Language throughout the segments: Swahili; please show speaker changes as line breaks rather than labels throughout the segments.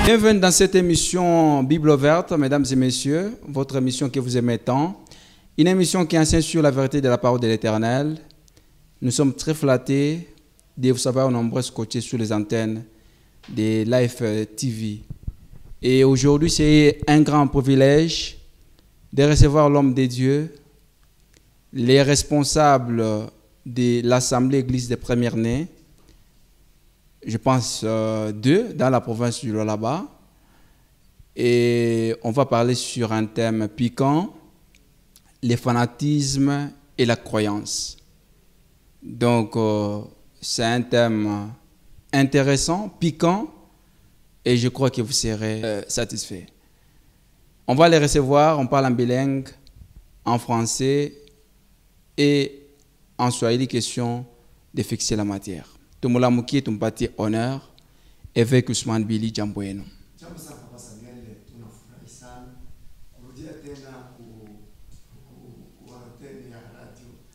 Bienvenue dans cette émission Bible ouverte, mesdames et messieurs, votre émission que vous aimez tant. Une émission qui enseigne sur la vérité de la parole de l'Éternel. Nous sommes très flattés de vous savoir nombreux côtés sur les antennes de Life TV. Et aujourd'hui, c'est un grand privilège de recevoir l'homme de Dieu, les responsables de l'Assemblée Église des Premières-Nées, je pense deux, dans la province du Lualaba. Et on va parler sur un thème piquant, le fanatisme et la croyance. Donc, c'est un thème intéressant, piquant, et je crois que vous serez satisfaits. On va les recevoir, on parle en bilingue, en français et en swahili, question de fixer la matière. Tumulamukie tumpatie honneur avec Ousmane Billy Jamboeno.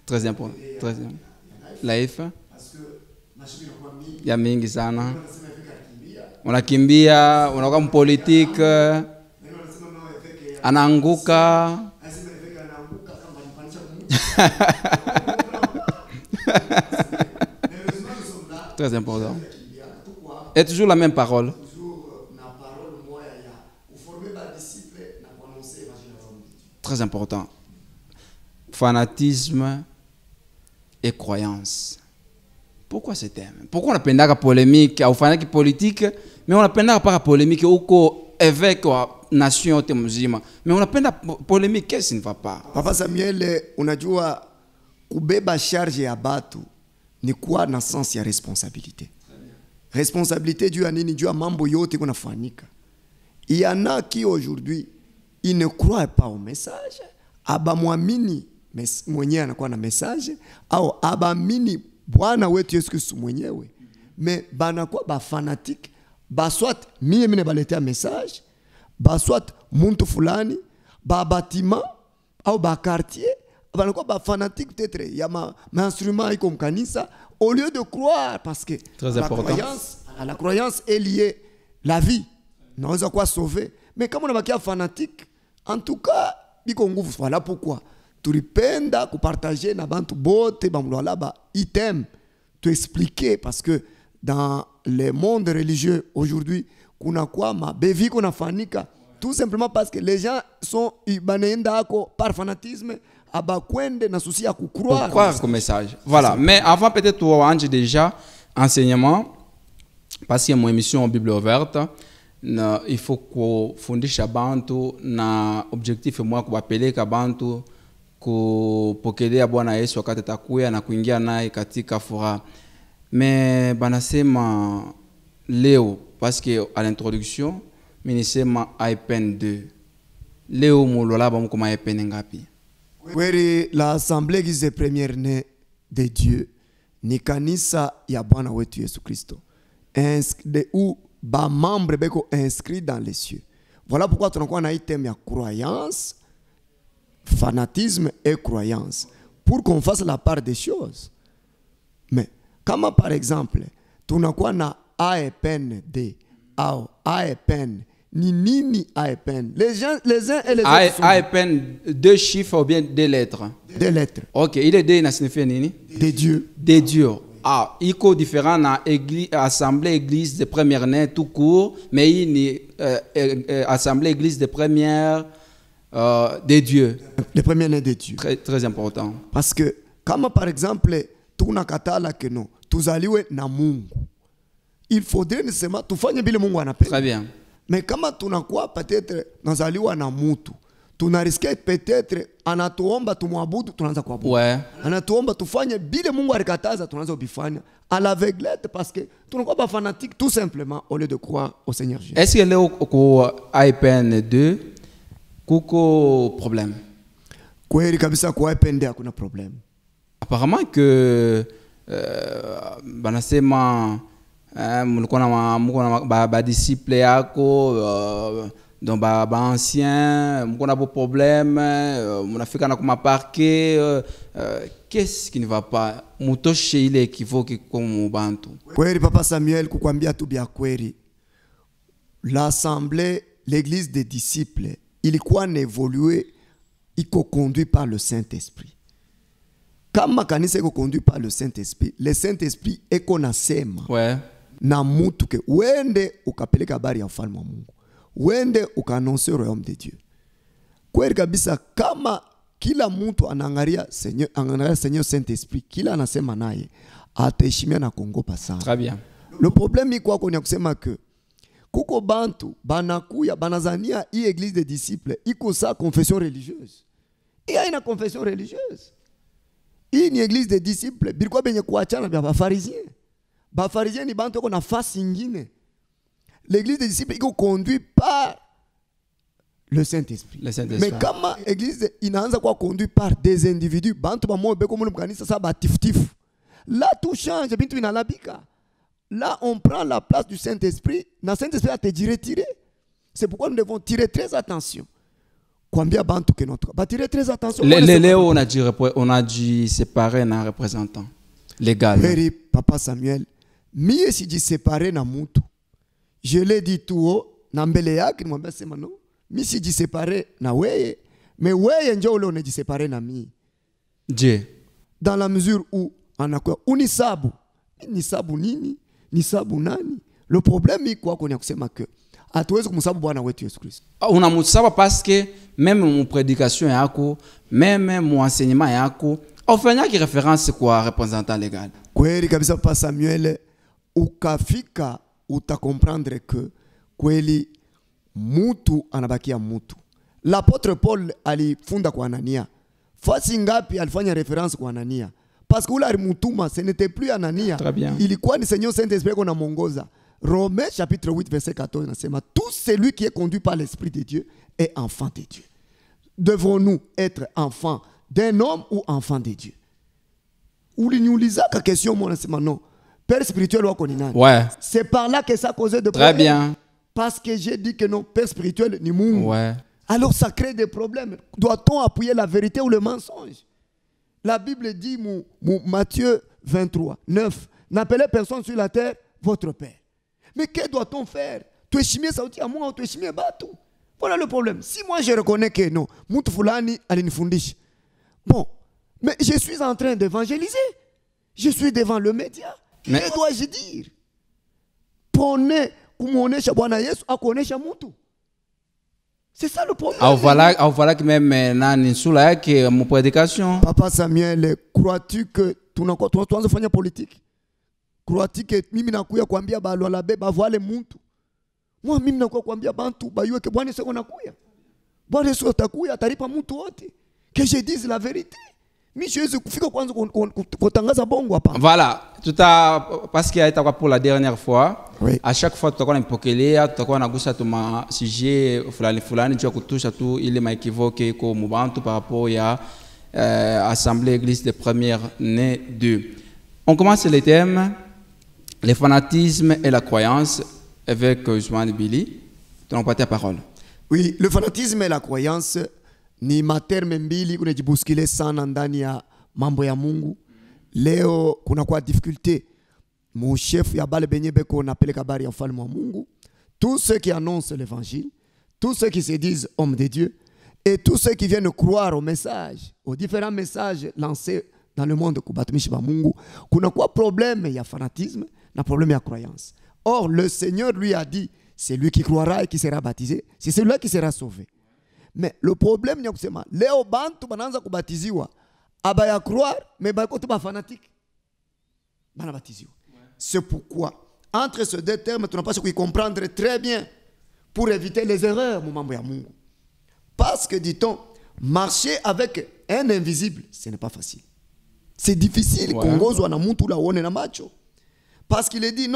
Très important. Life. Ya mingi sana. Unakimbia, unakuwa mpolitique, anaanguka. Très important. Et toujours la même parole. Très important. Fanatisme et croyance. Pourquoi ce thème? Pourquoi on appelle ça polémique, ou fanatique politique, mais on appelle ça pas polémique ou évêque nation musulmane. Mais on appelle ça polémique, qu'est-ce qui ne va pas?
Papa Samuel, unajua kubeba charge ya batu ni kuwa na sens ya responsabilité. Responsabilité juu ya nini? Juu ya mambo yote kunafanyika. Il y en a qui aujourd'hui ils ne croient pas au message, abamwamini mwenyewe anakuwa na message au abamini Bwana wetu Yesu Kristo mwenyewe. Mais banakuwa ba fanatique, baswat mimi baletea message, baswat muntu fulani, ba bâtiment au ba quartier, banakuwa ba fanatique peut-être ya ma instrument iko mkanisa au lieu de croire parce que la croyance est liée la vie. Naweza kuwa sauver. Mais kama unabakia fanatique, en tout cas, biko nguvu. Voilà pourquoi tulipenda kupartager na bantu bote bamulwala ba item te expliquer parce que dans le monde religieux aujourd'hui kuna kwa mabevi kuna fanika tout simplement parce que les gens sont banaenda par fanatisme abakwende na souci à croire
au message. Voilà, mais avant peut-être on a déjà enseignement parce qu'il y a une émission Bible ouverte. Il faut qu'on fundishe bantu na objectif moi kuwapeleka bantu kupokelea Bwana Yesu wakati atakuya na kuingia naye katika furaha. Mais banasema leo parce que à l'introduction minisema IPN 2. Leo mulolaba mko ma IPN ngapi?
Kweli l'Assemblée Église des Premières-Nées de Dieu ni kanisa ya Bwana wetu Yesu Kristo. De où ba membre beko inscrit dans les cieux. Voilà pourquoi tunakuwa na item ya croyance, fanatisme et croyance pour qu'on fasse la part des choses. Mais comme par exemple tunakuwa na AEPN D au AEPN ni nini AEPN les uns et les autres
AEPN deux chiffres ou bien deux lettres?
Deux lettres.
OK, il est D na signifie nini?
De Dieu.
De Dieu. Ah, il est différent dans l'Assemblée Église des Premières-Nées tout court, mais il est Assemblée Église des Premières de Dieu.
Les Premières-Nées de Dieu.
Très, très important.
Parce que, comme par exemple, tunakatala que nous, tuzaliwe na Mungu. Il faudrait nécessairement tufanye bile Mungu anapenda.
Très bien.
Mais kama tunakuwa peut-être nazaliwa na mutu, tunariske peut-être anatuomba tumwabudu tunaanza kuabudu.
Ouais.
Anatuomba tufanye bile Mungu alikataza tunaanza kubifanya à l'aveuglette parce que tunakuwa ba fanatique tout simplement au lieu de croire au Seigneur Jésus.
Est-ce que leo ko IPN 2 kuko problème?
Kweli kabisa kwa IPN 2 hakuna problème.
Apparemment que banasema mulikuwa na ba disciple yako donc ba ancien mulikuwa na problème munafika na kuma parquet qu'est-ce qui ne va pas mutoshe ile equivoque comme bantu.
Kweli papa Samuel kukwambia tu bia kweli l'assemblée, l'église des disciples, ilikuwa n'évoluer, iko conduit par le Saint-Esprit. Kama kanisa iko conduit par le Saint-Esprit, le Saint-Esprit eko nasema
Ouais.
na mutu ke uende ukapeleka habari ya ufalme wa Mungu, uende ukaannonce royaume de Dieu. Kweli kabisa, kama kila mtu anaangalia Seigneur Saint-Esprit, kila anasema naye ataheshimia na kuongopa sana.
Très bien.
Le problème iko kwa kusema que kuko bantu banakuya banazania hii église des disciples iko sa confession religieuse. Il y a une confession religieuse. Hii ni église des disciples bilikuwa benye kuachana na bafarisien. Bafarisien ni bantu wako nafasi nyingine. L'église des disciples iko conduit par le Saint-Esprit. Mais kama église inaanza kwa conduit par des individus, bantu ba mo beko mu kanisa sa batiftifu. Là tout change, bintu inalabika. Là on prend la place du Saint-Esprit, le Saint-Esprit a été retiré. C'est pourquoi nous devons tirer très attention. Combien bantu que notre va tirer très attention.
On a dû séparer un représentant légal.
Papa Samuel, mie si dit séparer na mutu. Je l'ai dit tout haut, na mbele yake nimwambia sema no. Mi si dit séparer na weye, mais weye ndio ule on dit séparer na mi.
Dieu.
Dans la mesure où anakuwa unisabu. Nisabu nini? Nisabu nani? Le problème est quoi qu'on a kusema que hatuwezi kumsabu Bwana wetu Yesu Kristo.
Unamsabu parce que même mon prédication yako, même mon enseignement yako, ofanya ki référence kwa représentant légal.
Kweli kabisa Papa Samuel, ukafika utakomprendre que kweli mutu anabakia mutu. L'apôtre Paul alifunda kwa Anania. Fasi ngapi alifanya référence kwa Anania? Parce que ula mutuma, ce n'était plus Anania. Ilikuwa ni Seigneur Saint-Esprit qu'on a mongoza. Romains chapitre 8 verset 14 nasema tout celui qui est conduit par l'Esprit de Dieu est enfant de Dieu. Devrons-nous être enfants d'un homme ou enfants de Dieu? Uliniuliza ka question moi nasema non. Père spirituel wako ni nani?
Ouais.
C'est par là que ça causait de
problèmes.
Très
bien.
Parce que j'ai dit que non, Père spirituel ni Mungu.
Ouais.
Alors ça crée des problèmes. Doit-on appuyer la vérité ou le mensonge? La Bible dit, Matthieu 23, 9, n'appelez personne sur la terre votre Père. Mais que doit-on faire? Tu es chimé, ça dit à moi, tu es chimé, batou. Voilà le problème. Si moi je reconnais que non, Moutou Fulani alinifundisha. Bon, mais je suis en train d'évangéliser. Je suis devant le média. Mais que dois-je dire? Prenez, kumuonesha Bwana Yesu, akuonesha Moutou. C'est ça le problème.
Voilà que même nani sula yake mon prédication.
Papa Samuel, crois-tu que tunaanza fanya politique? Crois-tu que mimi nakuya kuambia balwa la beba voile muntu? Moi mimi nakuya kuambia bantu bayue que Bwana Yesu anakuya. Bwana Yesu atakuya atalipa mtu wote. Que je dise la vérité. Mimi siwezi kufika kwanza kutangaza bongo hapa.
Voilà, parce qu'il a été pour la dernière fois. Oui. À chaque fois tutakuwa nipokelea, tutakuwa nagusa tuma sujet fulani tu kutusha tu ile maéquivoque iko mubantu par rapport ya assemblée église de première né 2. On commence le thème le fanatisme et la croyance avec Joanne Billy. Tu as la parole.
Oui, le fanatisme et la croyance ni materme mbili kunajibuskile sana ndani ya mambo ya Mungu. Leo kuna kwa difficulté. Mon chef ya bale benye beko napeleka habari ya ufalme wa Mungu. Tous ceux qui annoncent l'évangile, tous ceux qui se disent hommes de Dieu et tous ceux qui viennent croire au message, aux différents messages lancés dans le monde kubatumishi ba Mungu, kuna kwa problème ya fanatisme na problème ya croyance. Or le Seigneur lui a dit, c'est lui qui croira et qui sera baptisé, c'est celui-là qui sera sauvé. Mais le problème ni kusema leo bantu bananza kubatiziwa abaya croire mais bako tu ba fanatique. Bana batiziwa. C'est pourquoi, entre ces deux termes, tu n'as pas à comprendre très bien pour éviter les erreurs, mon mambo ya Mungu. Parce que, dit-on, marcher avec un invisible, ce n'est pas facile. C'est difficile. Parce qu'il est dit,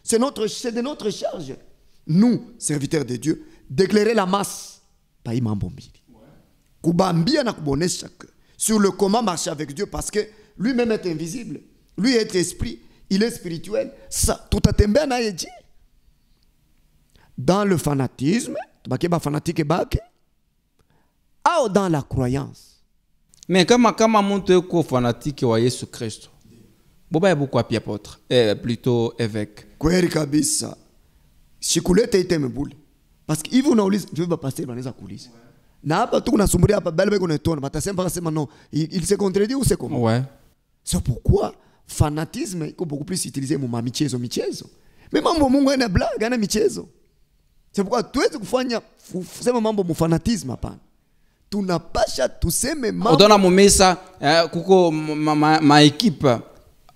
c'est de notre charge, nous, serviteurs de Dieu, d'éclairer la masse. Sur le comment marcher avec Dieu, parce que lui-même est invisible. Lui est esprit. Il est spirituel. Ça, tout a tembé na yedi. Dans le fanatisme, fanatique ou dans la croyance.
Mais comment monte ko fanatique wa Yesu Kristo? Boba beaucoup api apôtre, plutôt évêque.
Kweli kabisa. shikulete iteme bule. Parce que hivi unauliza je vais passer banaweza kuuliza. Na hapa tu kunasumbulia hapa bale beko netona batasema akasema non, il se contredit ou c'est comment?
Ouais.
C'est pourquoi fanatisme iko beaucoup plus utilisé mu michezo. Mais mambo Mungu ana blague, ana michezo. C'est pourquoi tuwezi kufanya kusema mambo mu fanatisme hapana. Tunapasha tuseme mambo.
Odona mumisa kuko ma equipe.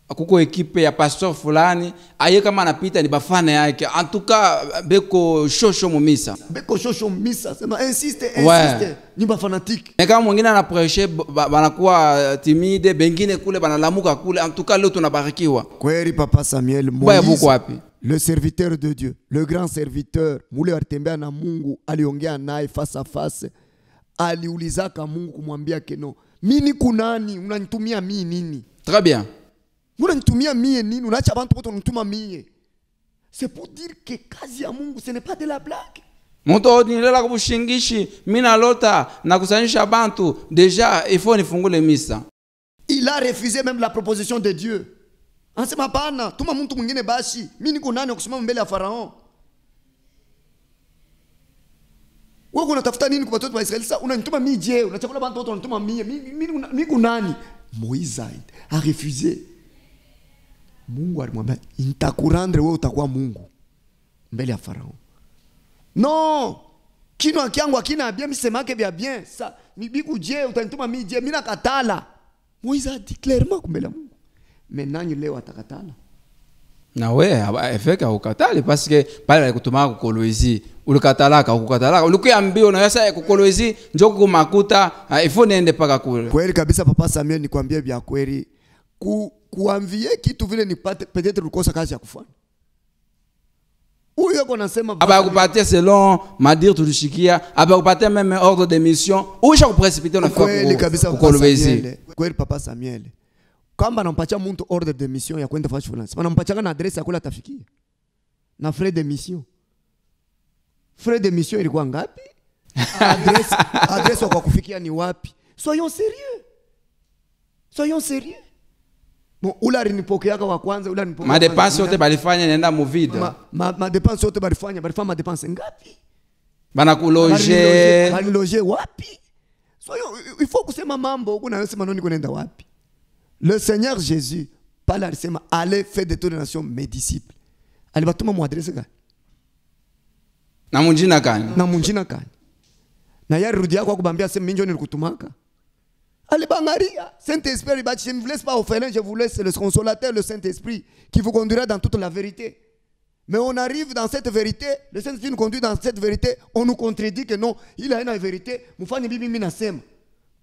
Kuko equipe ya pastor fulani aye kama anapita ni bafana yake. En tout cas beko shosho mumisa.
Beko shosho mumisa, sema insiste,
Ouais.
Ni ba fanatique.
Et kama mwingine anaprêcher banakuwa timide, bengine kule banalamuka kule. En tout cas leo tunabarikiwa.
Kweli Papa Samuel Moïse. Le serviteur de Dieu, le grand serviteur, mule alitembea na Mungu, aliongea naye face à face. Aliulizaka Mungu kumwambia keno, mimi kunani? Unanitumia mimi nini?
Très bien.
Unanitumia mimi nini? Unaacha abantu wote unanituma mimi. C'est pour dire que kazi ya Mungu ce n'est pas de la blague.
Mtu nilela kubushingishi, mina lota na kusanyisha bantu, déjà il faut nifungule misa.
Il a refusé même la proposition de Dieu. Anasema hapana, tuma mtu mwingine basi. Mimi niko nani kusimama mbele ya Farao? Wewe unatafuta nini kwa watoto wa Israeli? Sasa unanituma mimi je? Unachakula bantu wote unanituma mimi. Mimi niko nani? Moïse a refusé. Mungu alimwambia, "Nitakurendre wewe utakuwa Mungu mbele ya Farao." Non! Kino kyangu akina bien misemake bia bien. Sa biku je utanituma mimi je? Mimi nakatala. Moïse a dit clairement mbele ya Mungu. Maintenant leo atakatala.
Na wewe efeka ukatali parce que pale kutuma kukolwezi ulikatalaka ukukatalaka ulikuambia na yasa kukolwezi njoo kumakuta il faut niende paka kule.
Kweli kabisa Papa Samuel, nikwambie vya kweli kuanvie kitu vile nipate peut-être ulikosa kazi ya kufanya. Huyo yuko nasema
aba kupatia selon madir tulishikia aba kupatia même ordre de mission usha kuprecipiter na
kweli kabisa
kukolwezi.
Kweli Papa Samuel. Kamba nampatia mtu ordre de mission ya kwenda fanya fulani. Sema nampatia na adresse ya kula tafikia. Na frais de mission. Frais de mission ilikuwa ngapi? Adresse kwa kufikia ni wapi? Soyons sérieux. Soyons sérieux. Bon, ula rinipokeaka wa kwanza, ula rinipokeaka.
Ma dépense yote balifanya nenda mu vide.
Ma dépense yote balifanya ma dépense ngapi?
Bana kuloger.
Bana loger wapi? Soyons, il faut kusema mambo, kuna yosema noni kunaenda wapi? Le Seigneur Jésus, parle à Sema, allez faire de toutes les nations mes disciples. Allez, va tout me adresser gars.
Na munjina kani.
Na munjina kani. Na yari rudia kwa kubambia sema minjo nilikutumaka. Allez bangaria. Saint-Esprit, je ne vous laisse pas orphelin, je vous laisse le consolateur, le Saint-Esprit, qui vous conduira dans toute la vérité. Mais on arrive dans cette vérité, le Saint-Esprit nous conduit dans cette vérité, on nous contredit que non, il a une vérité, mufanye bibi mina sema.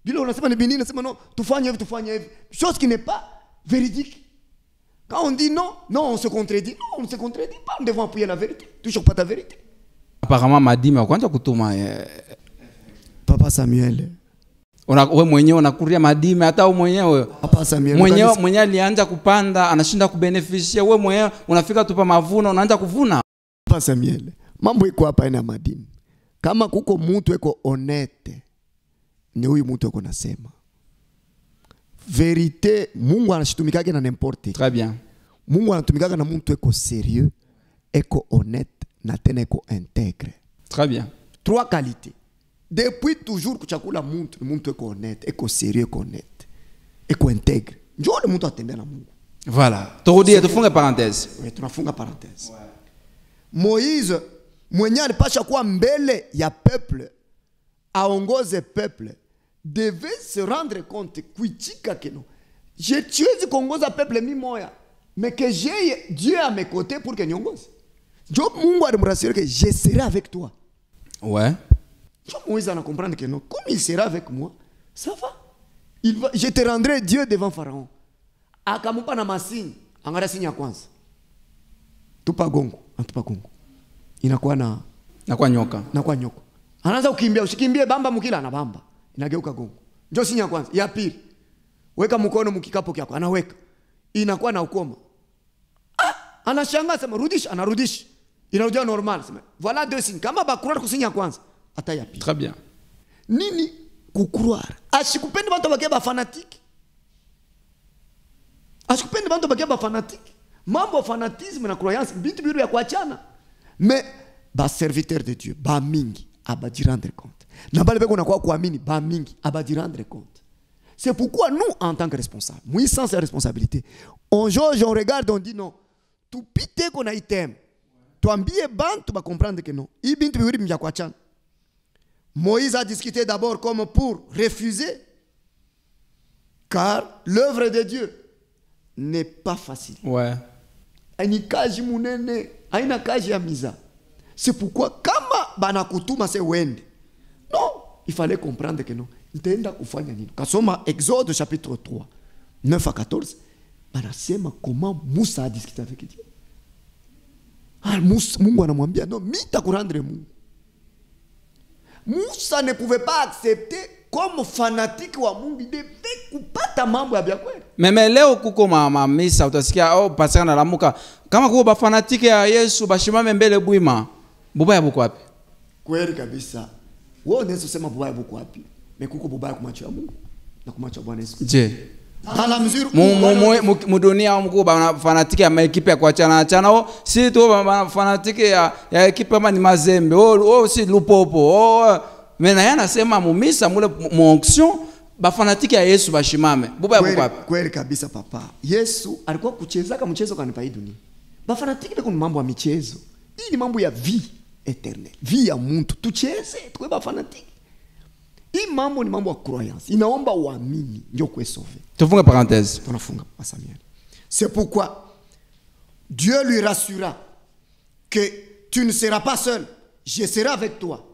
Bila unasema ni binini nasema non, tufanye hivi. Chose qui n'est pas véridique. Quand on dit non, on se contredit. Non, on ne se contredit pas, nous devons appuyer la vérité. Toujours pas ta vérité.
Apparemment madime kwanza kutuma
Papa Samuel.
Wewe mwenyewe unakuria madime hata wewe mwenyewe.
Papa Samuel.
Mwenyewe alianza kupanda, anashinda kubenefisia. Wewe mwenyewe unafika tupa mavuno, unaanza kuvuna.
Papa Samuel. Mambo iko hapa ina madime. Kama kuko mtu eko honete, ni huyu mtu eko nasema. Vérité, Mungu anashitumikage na n'importe.
Très bien.
Mungu anatumikage na mtu eko sérieux, eko honnête, na tena eko intègre.
Très bien.
3 qualités. Depuis toujours kuchakula muntu eko honnête, eko sérieux, eko honnête, eko intègre. Njoo le mtu atembea na Mungu.
Voilà. Turudie tufunge parenthèse.
Oui, tunafunga parenthèse. Ouais. Moïse mwenye alipasha kuwa mbele ya peuple, aongoze peuple, devait se rendre compte kuitika keno. Je tuwezi kuongoza peuple mimi moya, mais que j'ai Dieu à mes côtés pour que niongoze. Job Mungu alimrassurer que je serai avec toi.
Ouais.
Moïse a comprendre que non, comme il sera avec moi, ça va. Je te rendrai Dieu devant Pharaon. Akamupa na masini, angara sinya kwanza. Tupa gongo. Inakuwa
nakuwa nyoka.
Nakuwa nyoka. Anaanza kukimbia, usikimbie bamba mkila na bamba. Inageuka gongo. Njoo sinya kwanza, ya pili. Weka mkono mkikapo kyako, anaweka. Inakuwa na ukoma. Anashangaa sema rudisha, anarudisha. Inarudia normal sema. Voilà 2 signes. Kama bakura kusinya kwanza, hata ya pili.
Très bien.
Nini kucroire? Ashikupendi bantu bakia ba fanatique. Ashikupendi bantu bakia ba fanatique. Mambo fanatisme na croyance bintu biru ya kuachana. Mais ba serviteur de Dieu ba mingi abadi rendre compte. Na bale beko na kwa kuamini ba mingi abadi rendre compte. C'est pourquoi nous en tant que responsables, moi sans cette responsabilité, on jauge, on regarde, on dit non. Tout pite qu'on a item. Tu ambie ban tu vas comprendre que non. Ibin tu biri kwa chan. Moïse a discuté d'abord comme pour refuser, car l'œuvre de Dieu n'est pas facile.
Ouais.
C'est pourquoi, kama banakutuma se wende, non, il fallait comprendre que non. Kasoma Exode chapitre 3, 9 à 14, banasema comment Moussa a discuté avec Dieu. Mungu anamwambia non, mita kurandre Mungu. Moussa ne pouvait pas accepter comme fanatique wa Mungu, il devait kupata mambo ya kweli.
Mais leo kuko mama misa utasikia au pasaka na lamuka kama kuko ba fanatique ya Yesu bashimame mbele bwima. Bubaya buko wapi?
Kweli kabisa. Wewe unaweza kusema bubaya buko wapi? Mais kuko bubaya kwa macho ya Mungu na kwa macho ya Bwana Yesu.
Je.
Dans la mesure
mu dunia mko ba fanatique ya equipe ya kuachana achana si tu ba fanatique ya equipe kama ni mazembe si lupopo mais na yana sema mumisa mule monction ba fanatique ya Yesu bashimame bubaya buko wapi?
Kweli kabisa papa. Yesu alikuwa kucheza kama mchezo kanipa hii dunia. Ba fanatique beko mambo ya michezo. Hii ni mambo ya vie éternelle. Vie ya mtu tucheze tuwe ba fanatique. Hii mambo ni mambo ya croyance. Inaomba uamini ndio kuwe sauvé.
Tufunge parenthèse.
Tunafunga pa Samuel. C'est pourquoi Dieu lui rassura que tu ne seras pas seul. Je serai avec toi.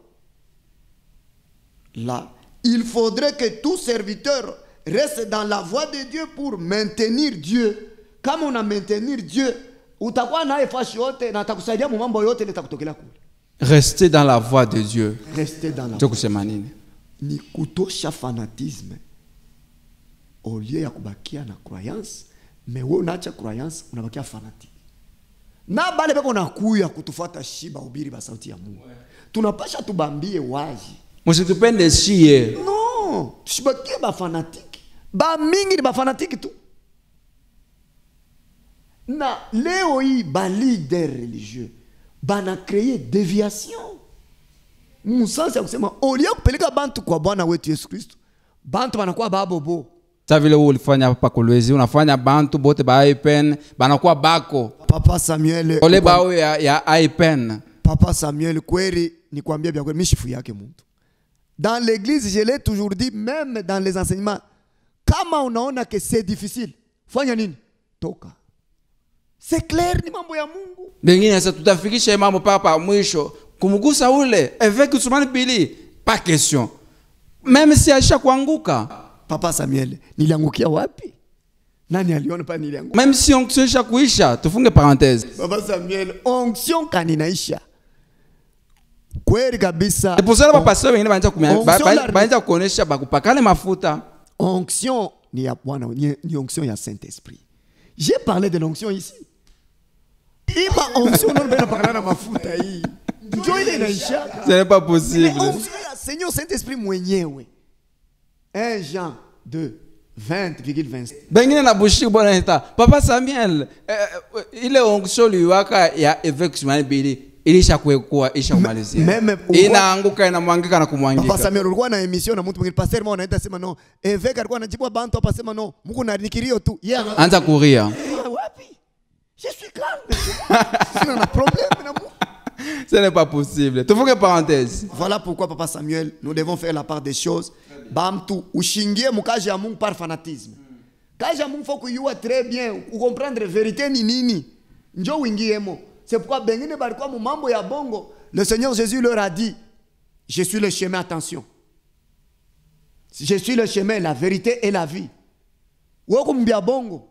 Là, il faudrait que tout serviteur reste dans la voie de Dieu pour maintenir Dieu. Comme on a maintenir Dieu, utakuwa naye fashi yote na atakusaidia mambo yote nitakutokea kule.
Rester dans la voie de Dieu.
Rester dans la
voie.
Ni kutosha fanatisme au lieu ya kubakia na croyance, mais wewe unaacha croyance unabakia fanatique. Na bale beko nakuya kutufuata shiba ubiri ba sauti ya Mungu. Tunapasha tubambie wazi.
Msitupende shie.
Non, tusibakie ba fanatique. Ba mingi ni ba fanatique tu. Na leo hii ba leader religieux bana créer déviation. Musansi ya kusema olia kupeleka bantu kwa Bwana wetu Yesu Kristo. Bantu banakuwa babobo.
Sa vile ulifanya hapa Kolwezi, unafanya bantu bote ba iPen, banakuwa bako.
Papa Samuel.
Ole bao ya iPen.
Papa Samuel kweli ni kuambia bia kweli mishifu yake mtu. Dans l'église, je l'ai toujours dit, même dans les enseignements, kama unaona que c'est difficile, fanya nini? Toka. C'est clair ni mambo ya Mungu.
Bengine sasa tutafikisha mambo papa mwisho. Kumugusa ule avec Ousmane Bili pas question même si aisha kuanguka.
Papa Samuel niliangukia wapi? Nani aliona pa nilianguka?
Même si onction isha kuisha tufunge parenthèse.
Papa Samuel onction kaninaisha kweli kabisa.
Et pour ça ba pasteur wengine baanza kuonesha bakupakane mafuta.
Onction ni ya Bwana ni onction ya Saint-Esprit. J'ai parlé de l'onction ici. Ima onction non bena parler mafuta hii.
Ce n'est pas possible.
Seigneur Saint-Esprit mwenyewe. 1 Jean 2, 20,20.
Bengine na bushi bona hita. Papa Samuel, ile onction liwaka ya évêque Ousmane Bili ilisha kuekua isha kumalizia. Inaanguka inamwangika na kumwangika.
Papa Samuel ulikuwa na emission na mtu mwingine pastor mmoja anaenda sema no. Évêque alikuwa anajibu bantu hapa sema no. Mungu na nikirio tu.
Anza kuria.
Wapi? Je suis calme. Sina na problème na Mungu.
Ce n'est pas possible. Tu fais parenthèse.
Voilà pourquoi, Papa Samuel, nous devons faire la part des choses. Bamtu, ushingie mukaji ya Mungu par fanatisme. Kaji ya Mungu faut kuyua très bien, comprendre vérité ni nini. Njo wingiemo. C'est pourquoi bengine barikwa mu mambo ya bongo. Le Seigneur Jésus leur a dit, je suis le chemin, attention. Je suis le chemin, la vérité et la vie. Woko mbia bongo.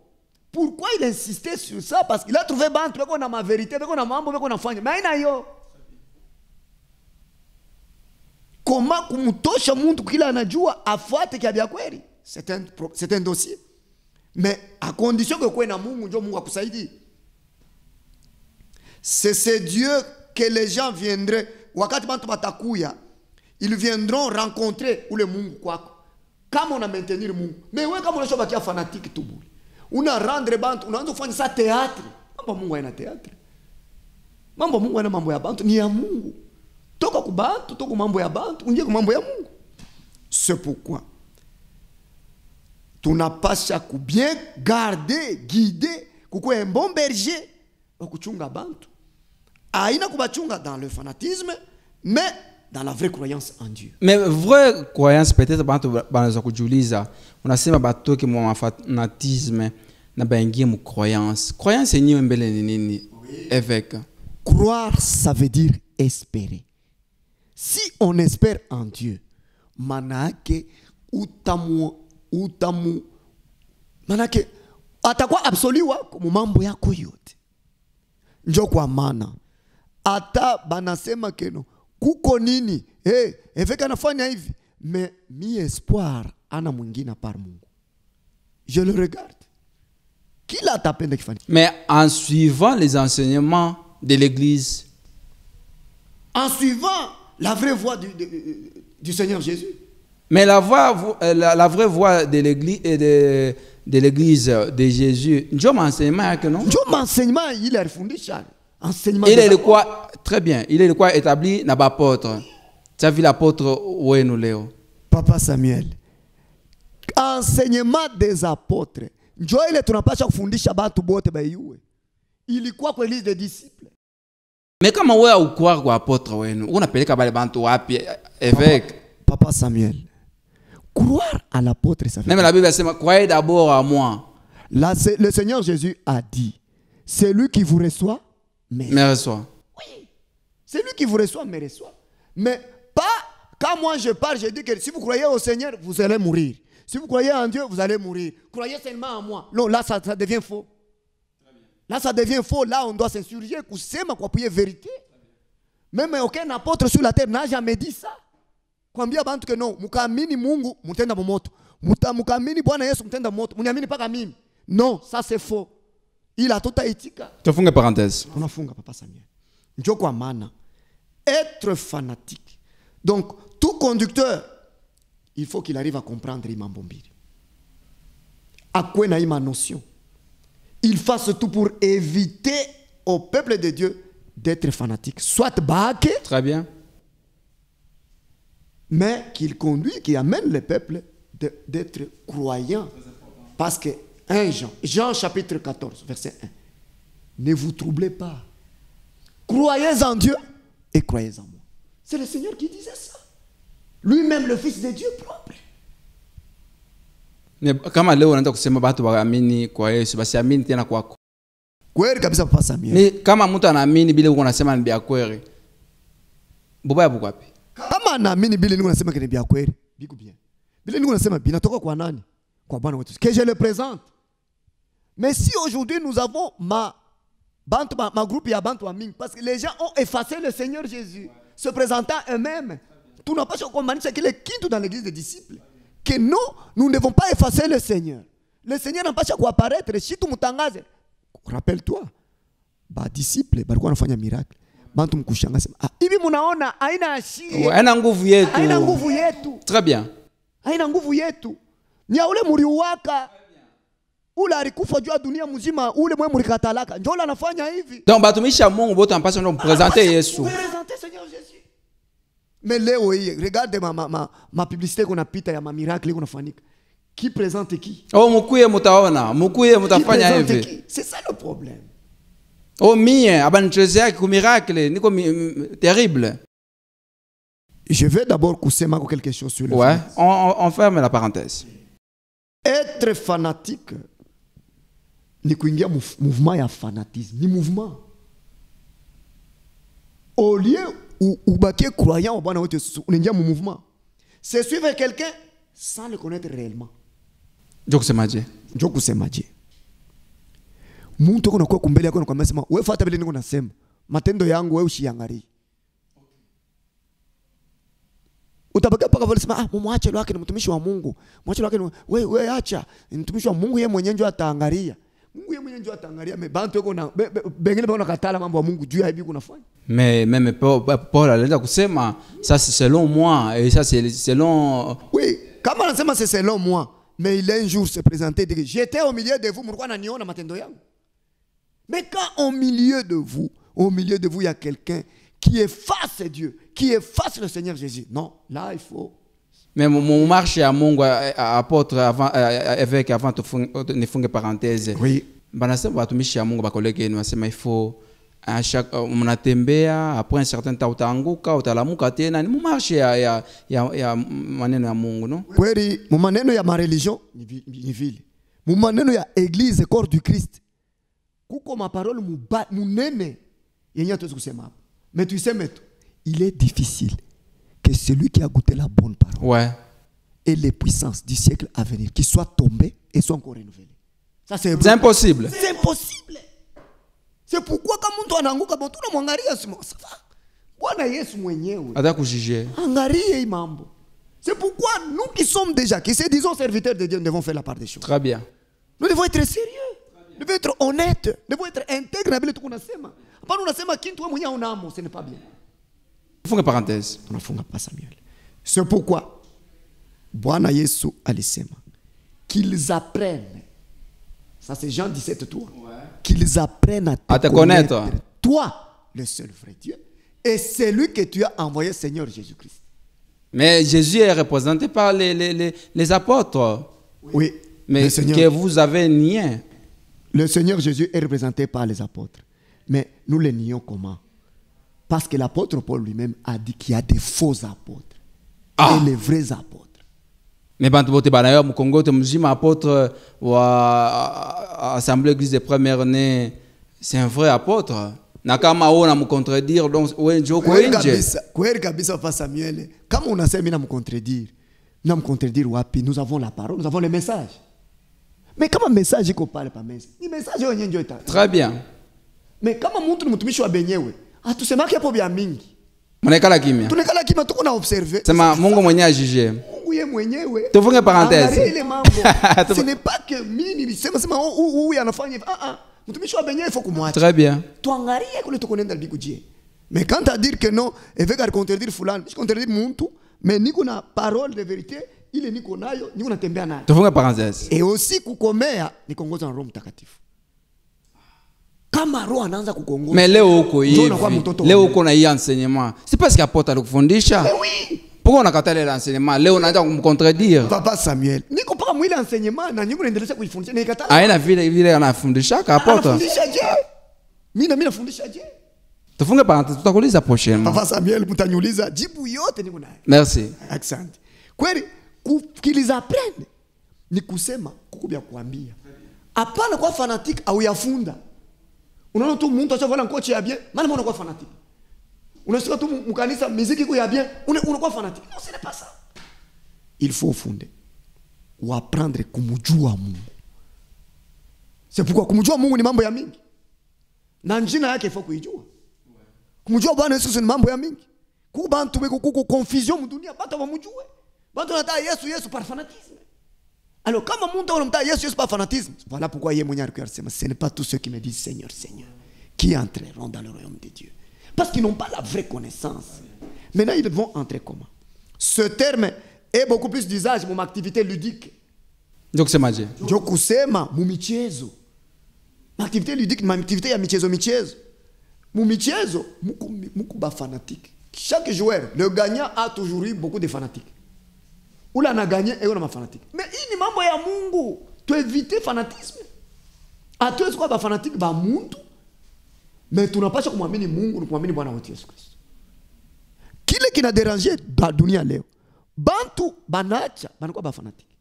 Pourquoi il insistait sur ça? Parce qu'il a trouvé bantu beko na ma vérité, beko na mambo beko na fanya. Mais ina yo. Comment kumutosha muntu kila anajua afuate kia bia kweli? C'est un dossier. Mais à condition que kwe na Mungu njo Mungu akusaidie. C'est Dieu que les gens viendraient. Wakati bantu batakuya, ils viendront rencontrer ule Mungu kwako. Kama una maintenir Mungu. Mais wewe kama unashoba bakia fanatique tu bure. Una rendre bantu, unaanza kufanya sa théâtre. Kama Mungu haina théâtre. Mambo ya Mungu na mambo ya bantu ni ya Mungu. Toka ku bantu, toka mambo ya bantu, unje ku mambo ya Mungu. C'est pourquoi tunapasha ku bien garder, guider, kukuwa un bon berger wa kuchunga bantu. Aina kubachunga dans le fanatisme, mais dans la vraie croyance en Dieu.
Mais vraie croyance peut-être bantu banaweza kujiuliza, unasema batoke mu fanatisme na baingie mu croyance. Croyance yenyewe mbele ni nini? Évêque.
Croire, ça veut dire espérer. Si on espère en Dieu, manake utamu manake atakuwa absolu wako mu mambo yako yote. Njo kwa maana ata banasema keno kuko nini évêque anafanya hivi, mais mi espoir ana mwingine par Mungu. Je le regarde. Qui atapenda kifanya?
Mais en suivant les enseignements de l'église,
en suivant la vraie voie du Seigneur Jésus.
Mais la vraie voie de l'église et de l'église de Jésus, ndio enseignement yake non?
Ndio enseignement il alifundisha. Enseignement.
Il est le quoi très bien, il est le quoi établi na bapôtre. Tu as vu l'apôtre wenu leo?
Papa Samuel. Enseignement des apôtres. Ndio ile tunapaswa kufundisha bantu bote bayue. Ilikuwa kwa église des disciples.
Mais kama wewe ukwa kwa apôtre wenu, unapeleka bale bantu wapi évêque?
Papa Samuel. Croire à l'apôtre, ça fait.
Même la Bible dit, croyez d'abord à moi.
Là, le Seigneur Jésus a dit, c'est lui qui vous reçoit,
me reçoit.
Oui, c'est lui qui vous reçoit, me reçoit. Mais pas, quand moi je parle, je dis que si vous croyez au Seigneur, vous allez mourir. Si vous croyez en Dieu, vous allez mourir. Croyez seulement en moi. Non, là, ça devient faux. Là, ça devient faux. Là, on doit s'insurger, pour appuyer vérité. Même aucun apôtre sur la terre n'a jamais dit ça. Kwambia bantu ke no mukaamini Mungu mutenda moto mukaamini Bwana Yesu mutenda moto muniamini paka mimi. Non, ça c'est faux. Il a tout itika.
Tufunge parenthèse.
Tunafunga Papa Samuel. Njo kwa maana être fanatique. Donc tout conducteur il faut qu'il arrive à comprendre imambo mbili. Akwe na ima notion. Il fasse tout pour éviter au peuple de Dieu d'être fanatique. Soit baake.
Très bien.
Mais qu'il conduit, qui amène le peuple d'être croyant. Parce que 1 Jean chapitre 14, verset 1. Ne vous troublez pas. Croyez en Dieu et croyez en moi. C'est le Seigneur qui disait ça. Lui-même le Fils de Dieu propre.
Kama leo unaenda kusema watu waamini kwa Yesu basi amini tena kwako.
Kweli kabisa Papa Samuel.
Ni kama mtu anaamini bila uko unasema ni bia kweli. Bobaya buko wapi?
Kama naamini bila niko nasema ni bia kweli, biko bien. Bila niko nasema binatoka kwa nani? Kwa Bwana wetu. Que je le présente. Mais si aujourd'hui nous avons ma groupe ya bantu aming parce que les gens ont effacé le Seigneur Jésus se présentant eux-mêmes. Tout n'a pas commencé qu'il est quinto dans l'église des disciples. Que nous ne devons pas effacer le Seigneur. Le Seigneur n'a pas quoi apparaître. Si tu mutangaze, rappelle-toi, ba disciple balikuwa wanafanya miracle. Bantu mkushanga sema, hivi munaona haina shii.
Haina nguvu yetu.
Haina nguvu yetu.
Très bien.
Haina nguvu yetu. Ni ule muriuwaka. Ule alikufa juu ya dunia mzima, ule mwe murikatalaka. Ndio anafanya hivi.
Donc batumisha Mungu bote ampasha ndo présenter Yesu.
Présenter Seigneur Jésus. Mais Léo, regarde ma publicité qu'on a pita ya ma miracle qu'on a fanika. Qui présente qui?
Oh mukuye mutaona, mukuye mutafanya hivi.
C'est ça le problème.
Oh mie abanichezea ku miracle niko terrible.
Je vais d'abord kusema quelque chose sur le
ouais, on ferme la parenthèse.
Être fanatique ni kuingia mouvement ya fanatisme, ni mouvement. Au lieu ou baké croyant au Bwana wetu unaingia mu mouvement. C'est suivre quelqu'un sans le connaître réellement.
Ndio kusema je?
Ndio kusema je? Mtu uko nakuwa kumbele yako na sema wewe fuata vile niko nasema. Matendo yangu wewe ushiangalie. Utabaka paka vile sema mumwache lwake ni mtumishi wa Mungu. Mwache lwake wewe acha. Ni mtumishi wa Mungu yeye mwenyewe ndio ataangalia. Mungu yeye mwenyewe ndio ataangalia. Mais bantu yako na bengine bana katala mambo ya Mungu juu ya hivi kunafanya.
Mais même Paul alienda kusema ça c'est selon moi et ça c'est selon.
Oui, kama anasema c'est selon moi, mais il un jour se présentait dit j'étais au milieu de vous, mlikuwa naniona matendo yangu. Mais quand au milieu de vous, au milieu de vous, il y a quelqu'un qui efface Dieu, qui efface le Seigneur Jésus. Non, là, il faut...
Mais mon marché à Mungu, apôtre, avant, évêque, avant de faire parenthèse.
Oui.
Banasema watumishi ya Mungu bakolege yenu wasema ifo mnatembea après un certain temps utaanguka utalamuka tena ni marché ya maneno ya Mungu no
kweli mu maneno ya ma religion ni vile mu maneno ya église corps du Christ kuko ma parole munene yenye hatuwezi kusema hapa mais tuiseme tu il est difficile que celui qui a goûté la bonne parole
ouais
et les puissances du siècle à venir qui soit tombé et soit encore renouvelé. Ça c'est
impossible.
C'est impossible. C'est pourquoi quand mtu anaanguka bon tunamwangalia sima ça va. Bwana Yesu mwenyewe.
Hata kujuger.
Angalie hii mambo. C'est pourquoi nous qui sommes déjà qui se disons serviteurs de Dieu nous devons faire la part des choses.
Très bien.
Nous devons être sérieux. Nous devons être honnêtes, nous devons être intègres na vile tukunasema. Hapana unasema kitu wewe mwenyewe unamo, ce n'est pas bien.
Funga parenthèse.
Tunafunga pas Samuel. C'est pourquoi Bwana Yesu alisema qu'ils apprennent. Ça c'est Jean 17 toi. Ouais. Qu'ils apprennent à te connaître. Toi, le seul vrai Dieu, et celui que tu as envoyé, Seigneur Jésus-Christ.
Mais Jésus est représenté par les apôtres.
Oui.
Mais que vous avez nié.
Le Seigneur Jésus est représenté par les apôtres. Mais nous les nions comment? Parce que l'apôtre Paul lui-même a dit qu'il y a des faux apôtres. Et les vrais apôtres.
Mais bantu bote banayo mu Congo te mzima apôtre wa assemblée église de première année c'est un vrai apôtre na kama ona mu contredire donc wenje
kabisa kweli kabisa pa Samuel kama unasema mimi na mu contredire wapi nous avons la parole nous avons le message mais kama message iko pale pa mesa ni message yenyewe ndio ita
très bien
mais kama mtu ni mtumishi wa benyewe atusemaki hapo bia mingi
tunekala kimya
tuko na observer
sema Mungu mwenyewe ajije
mwenyewe
tufunge parenthèse
ce n'est pas que mimi nilisema sema huyu anafanya mtumishi wa benyewe faut kumwacha
très bien
tuangalie kule tukonenda bikujie mais quand à dire que non évêque a contredire fulani je contredire muntu mais niko na parole de vérité ile niko nayo niko natembea nayo
tufunge parenthèse
et aussi kukomea nikongoza na Roho Mtakatifu kama roho anaanza kukongoza
mais leo uko hivi leo uko na hii enseignement c'est parce qu'apôtre alikufundisha
oui.
Pourquoi on a katalé l'enseignement leo unaanza kumcontredire
papa Samuel niko paka mwili enseignement na nyinyi unaendelea kuifundisha na ikatala
aina vile anafundisha apôtre
anafundisha je mimi nafundisha je
tufunge parenthèse tutakuuliza prochainement
papa Samuel mtaniuliza jibu yote niko nayo
merci
asante kweli kukiliza aprende ni kusema kukubia kuambia hapana kwa fanatique au yafunda unaona tu mtu achavala ngoche ya bien maana unakuwa fanatique unasikia tu mkanisa muziki iko ya bien unakuwa fanatique non ce n'est pas ça il faut fonder ou apprendre kumjua Mungu c'est pourquoi kumjua Mungu ni mambo ya mingi na njina yake ifo kuijua kumjua Bwana Yesu ni mambo ya mingi kubantu beko kuko confusion mdunia batu bamujue batu wanataka Yesu par fanatisme. Alors, comme mon temps, Yesu, c'est pas fanatisme. Voilà pourquoi il y a mon ce n'est pas tous ceux qui me disent Seigneur, Seigneur, qui entreront dans le royaume de Dieu. Parce qu'ils n'ont pas la vraie connaissance. Maintenant, ils vont entrer comment? Ce terme est beaucoup plus d'usage pour mon activité ludique.
Donc, c'est magique.
Jokusema, mumichezo. Ma activité ludique, ma activité ya michezo. Mumichezo, muku ba fanatique. Chaque joueur, le gagnant a toujours eu beaucoup de fanatiques. Ula na gagné et on a fanatique. Mais hii ni mambo ya Mungu. Tu éviter fanatisme. Hatuwezi kuwa ba fanatique ba muntu. Mais tunapaswa kumwamini Mungu na kumwamini Bwana wetu Yesu Kristo. Kile kina déranger ba dunia leo. Bantu banacha banakuwa ba fanatique.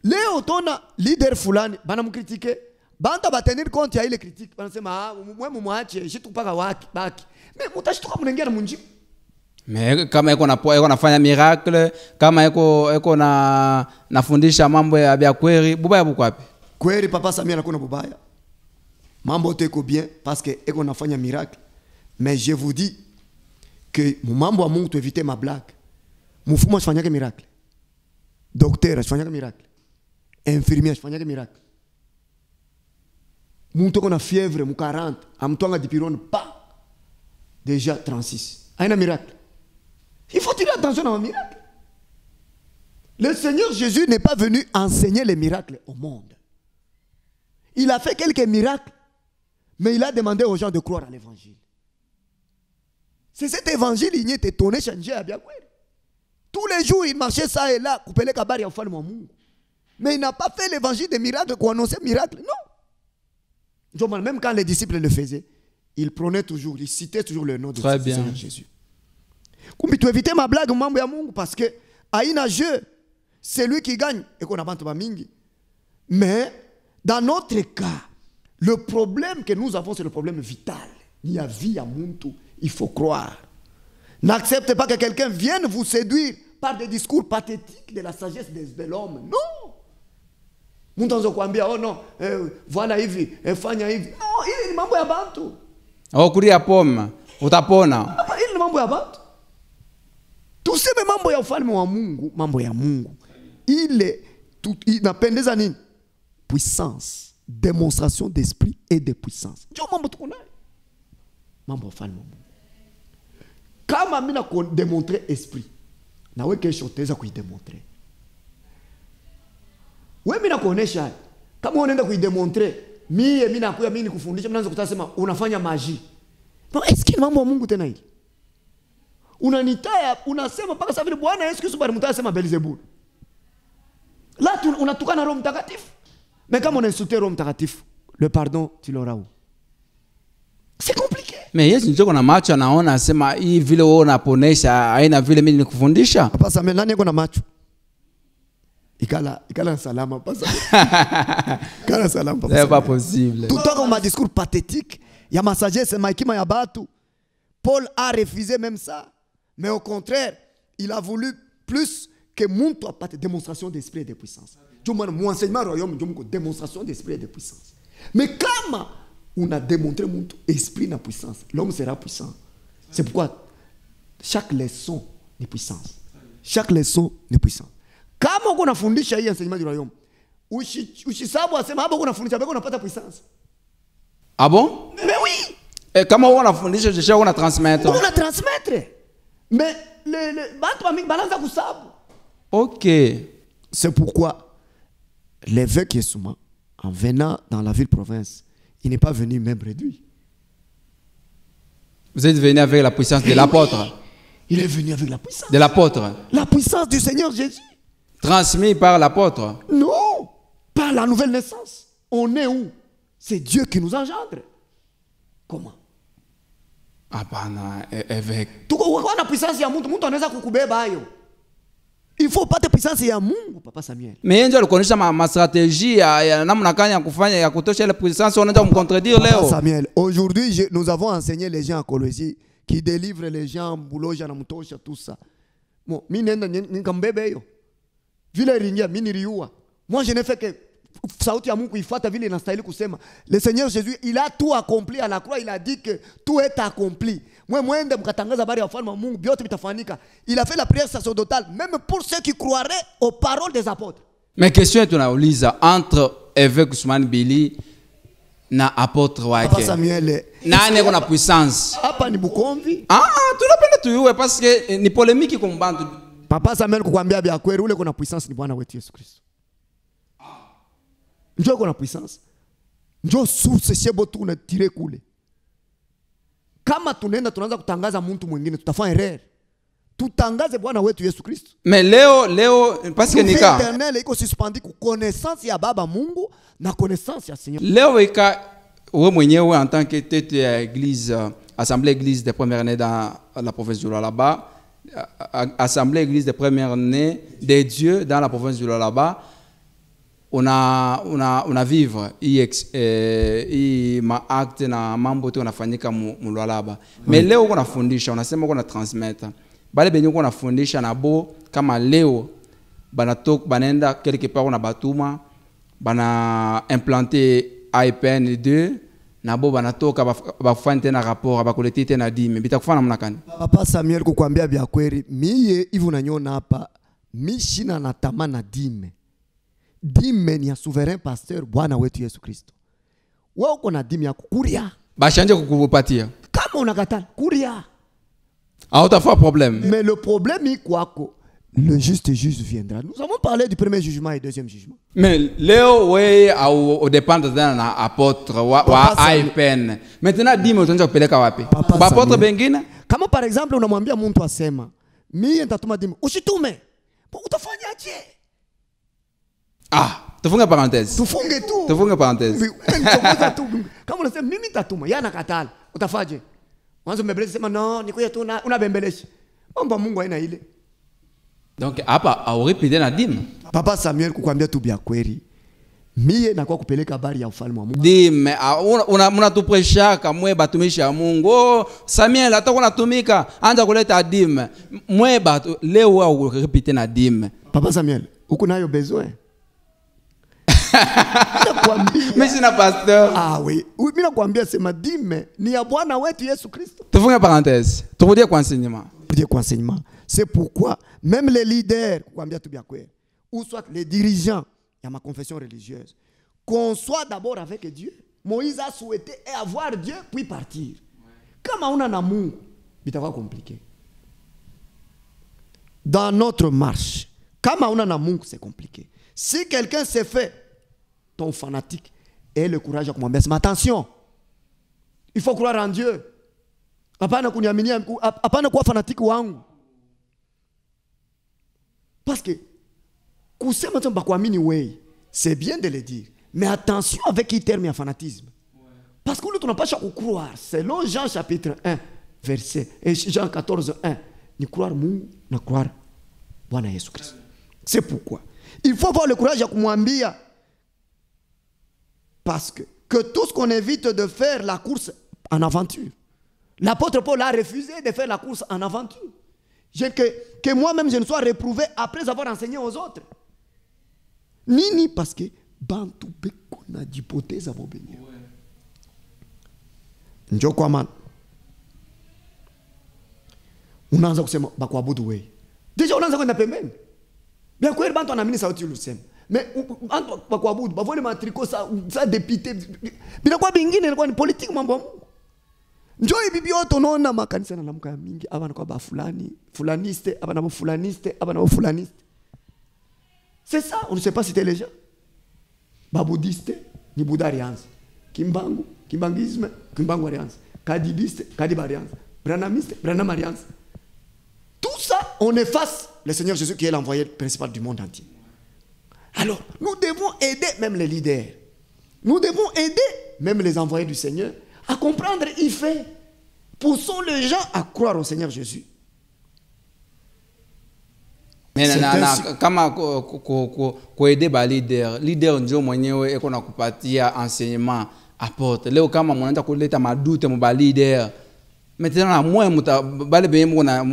Leo tona leader fulani banamkritike. Banta batenir compte ya ile critique. Banasema mwe mumwache shitu paka baki. Mais mutashtuka mnengea na munjibu.
Mais kama eko nafanya miracle, kama eko nafundisha mambo ya bya kweli, bubaya buko wapi?
Kweli papa Samia anakuwa bubaya. Mambo yote iko bien parce que eko nafanya miracle. Mais je vous dis que mambo ya Mungu tu éviter ma blague. Mfumo afanyake miracle. Docteur afanyake miracle. Infirmier afanyake miracle. Muntu ko na fièvre mu 40, amtwanga dipirone pa. Déjà 36. Aina miracle. Il faut tirer attention à un miracle. Le Seigneur Jésus n'est pas venu enseigner les miracles au monde. Il a fait quelques miracles, Mais il a demandé aux gens de croire à l'évangile. C'est cet évangile qui est étonné, changé à bien. Tous les jours, il marchait ça et là, coupé les kabari en fan Mungu. Mais il n'a pas fait l'évangile des miracles, qu'on annonçait miracle. Non. Même quand les disciples le faisaient, il prenait toujours, il citait toujours le nom de Seigneur Jésus. Comme tu évites ma blague, mambo ya Mungu, parce que aïna jeu, c'est lui qui gagne et qu'on a pas mingi. Mais dans notre cas, le problème que nous avons, c'est le problème vital. Il y a vie à Muntu, il faut croire. N'acceptez pas que quelqu'un vienne vous séduire par des discours pathétiques de la sagesse de l'homme. Non. Muntu anzo kuambia, oh non, voilà hivi, fanya hivi. Non, il mambo ya bantu.
Oh, kuria poma, utapona.
Il mambo ya bantu. Tuseme mambo ya ufalme wa Mungu, mambo ya Mungu. Il napendeza nini? Puissance, démonstration d'esprit et de puissance. Ndio mambo tukunayo. Mambo ya ufalme wa Mungu. Kama mimi na démontrer esprit, na wewe kesho utaweza kuidémontrer. Wewe mimi nakuonesha kama unaenda kuidémontrer, mimi nakuya mimi nikufundisha, mnaanza kutasema unafanya magie. No, est-ce que mambo ya Mungu tena hili? Unanitaya, unasema mpaka sasa vile Bwana Yesu Kristo bali mtasema Beelzebul. Là unatukana Roho Mtakatifu. Mais kama unainsulter Roho Mtakatifu, le pardon tu l'auras où? C'est compliqué.
Mais Yesu njoo na macho anaona asema hii vile wewe unaponesha haina vile mimi nikufundisha.
Papa Samuel nani yuko na macho? Ikala salama pasa. Ikala salama papa.
C'est pas possible.
Tout comme un discours pathétique, il y a ma sagesse, ma hekima ya batu. Paul a refusé même ça. Mais au contraire, il a voulu plus que Muntu a pas de démonstration d'esprit et de puissance. Mon enseignement royaume, démonstration d'esprit et de puissance. Mais comme on a démontré Muntu esprit et puissance, l'homme sera puissant. C'est pourquoi chaque leçon est puissance. Chaque leçon est puissance. Kama uko nafundisha hii enseignement du royaume, ushisabu asema hapo uko nafundisha beko unapata puissance.
Ah bon?
Mais oui.
Et comment on a fondé, je sais on a transmettre.
On a transmettre. Mais le bantu balance kusabu.
OK.
C'est pourquoi l'évêque Yesuma, en venant dans la ville-province, il n'est pas venu même réduit.
Vous êtes venu avec la puissance de l'apôtre.
Il est venu avec la puissance.
De l'apôtre.
La puissance du Seigneur Jésus.
Transmis par l'apôtre.
Non, par la nouvelle naissance. On est où? C'est Dieu qui nous engendre. Comment?
Ah bana, évêque.
Tu vois la puissance ya Mungu, Mungu anaweza kukubeba hayo. Il faut pas de puissance ya Mungu, papa Samuel.
Mais ndio alikonisha ma stratégie ya namna gani ya kufanya ya kutosha ile puissance, on me contredire leo.
Papa Samuel, aujourd'hui nous avons enseigné les gens en Colosie qui délivrent les gens Buloja na Mtosha tout ça. Bon, mimi nenda nikambebe hiyo. Vile ringia mimi niliua. Moi je n'ai fait que sauti ya Mungu ifuata vile inastahili kusema. Le Seigneur Jésus, il a tout accompli à la croix, il a dit que tout est accompli. Moi mwende mkatangaza habari ya ufalme wa Mungu, biote bitafanyika. Il a fait la prière sacerdotale même pour ceux qui croiraient aux paroles des apôtres.
Mais question tunauliza entre évêque Ousmane Billy na apôtre wake.
Papa Samuel,
nani kuna puissance?
Hapa ni Bukomvi.
Tunapenda tuyue parce que ni polémique kwa mbantu.
Papa Samuel kukwambia bia kweli ule kuna puissance ni Bwana wetu Yesu Kristo. Njoo kuna puissance. Njoo source shebo tu unatire kule. Kama tunaenda tunaanza kutangaza mtu mwingine tutafanya erreur. Tutangaze Bwana wetu Yesu Kristo.
Mais leo parce que nika
éternel iko suspendu ku connaissance ya baba Mungu na connaissance ya Seigneur.
Leo ika wewe mwenyewe en tant que tête de l'église assemblée église des premières années dans la province du Lualaba, assemblée église des premières années de Dieu dans la province du Lualaba. On a vivre hii maakte na mambo tu unafanyika Lualaba. Mais leo uko nafundisha, unasema uko na transmettre. Bale benye uko nafundisha na bo kama leo banaenda quelque part na batuma bana implanter IPN 2 na bo banatoka bafanya tena rapport bakolete tena dime bitakufana namna gani?
Papa Samuel kukwambia bya kweli, mie hivi unanyona hapa mishina na tamana dime. Dime ni ya souverain pasteur Bwana wetu Yesu Kristo. Wewe uko na dime ya kukuria.
Bashanje kukupatia.
Kama unakataa kuria.
Hautafa problème.
Mais le problème ni kwako. le juste juge viendra. Nous avons parlé du premier jugement et deuxième jugement.
Mais leo we au dépendre d'un apôtre wa aipen. Maintenant dime utonja kupeleka wapi? Ba apôtre bengine?
Kama par exemple unamwambia mtu asema, mimi nitatuma dime, usitume. Utafanyaje?
Ah, tufunge parenthèse.
Tufunge tu.
Tufunge parenthèse.
Kama unasema mimi nitatuma, yana katala, utafaje? Mwanzo mbebelezi sema no, nikuja tu unabembelesha. Omba Mungu haina ile.
Donc hapa auripide na dime.
Papa Samuel kukwambia tu bia kweli. Mie nakuwa kupeleka habari ya ufalme wa Mungu.
Dime unatupreshaka mwe batumishi ya Mungu. Oh, Samuel atako natumika anja kuleta dime. Mwe batu leo au répéter na dime.
Papa Samuel, uko nayo besoin?
Mais c'est na pasteur.
Ah oui, mimi nakwambia sema dime ni ya Bwana wetu Yesu Kristo.
Tufunge parenthèse. Tukodie kwa enseignement.
Pour enseignement. C'est pourquoi même les leaders, ou soit les dirigeants, il y a ma confession religieuse, qu'on soit d'abord avec Dieu. Moïse a souhaité avoir Dieu puis partir. Comme on a un amour, c'est compliqué. Dans notre marche, comme on a un amour, c'est compliqué. Si quelqu'un s'est fait ton fanatique, et le courage à commencer, mais attention, il faut croire en Dieu. Apana kuniaminia, apana kuwa fanatiki wangu. Parce que kusema tu bakuamini wewe, c'est bien de le dire, mais attention avec qui terme ya fanatisme. Parce que nous n'avons pas à croire. Selon Jean chapitre 1 verset et Jean 14 1, ni croire Mungu na croire Bwana Yesu Kristo. C'est pourquoi il faut avoir le courage à kumwambia, parce que tout ce qu'on évite de faire la course en aventure. L'apôtre Paul a refusé de faire la course en aventure. Que moi-même je ne sois réprouvé après avoir enseigné aux autres. Nini parce que bantu beko na d'hypothèse à vos bénis. Njo kwa man. Unaanza kusema bakwabudu wewe. Deja unaanza kwenda pembeni. Bien kweli bantu anaamini sauti ulusema. Mais bantu bakwabudu bavole matriko ça dépité. Bila kwa bingine ilikuwa ni politique mambo. Njoi bibi yote unaona makanisa na namka mingi abana kwa ba fulani, fulaniste, abana bo fulaniste, abana bo fulaniste. C'est ça, on ne sait pas citer les gens. Ba bouddhiste, ni Bouddha arianza. Kimbangu, kimbangisme, kimbangu arianza. Kadibiste, kadib arianza. Branamiste, branam arianza. Tout ça, on efface le Seigneur Jésus qui est l'envoyé principal du monde entier. Alors, nous devons aider même les leaders. Nous devons aider même les envoyés du Seigneur à comprendre, il fait. Poussons les gens à croire au Seigneur Jésus.
Mais kama kuaider ba leader ndio mwenyewe eko na kupatia enseignement apporte. Leo kama mnaanza kuleta madute mu ba leader. Maintenant na mwe bale be muna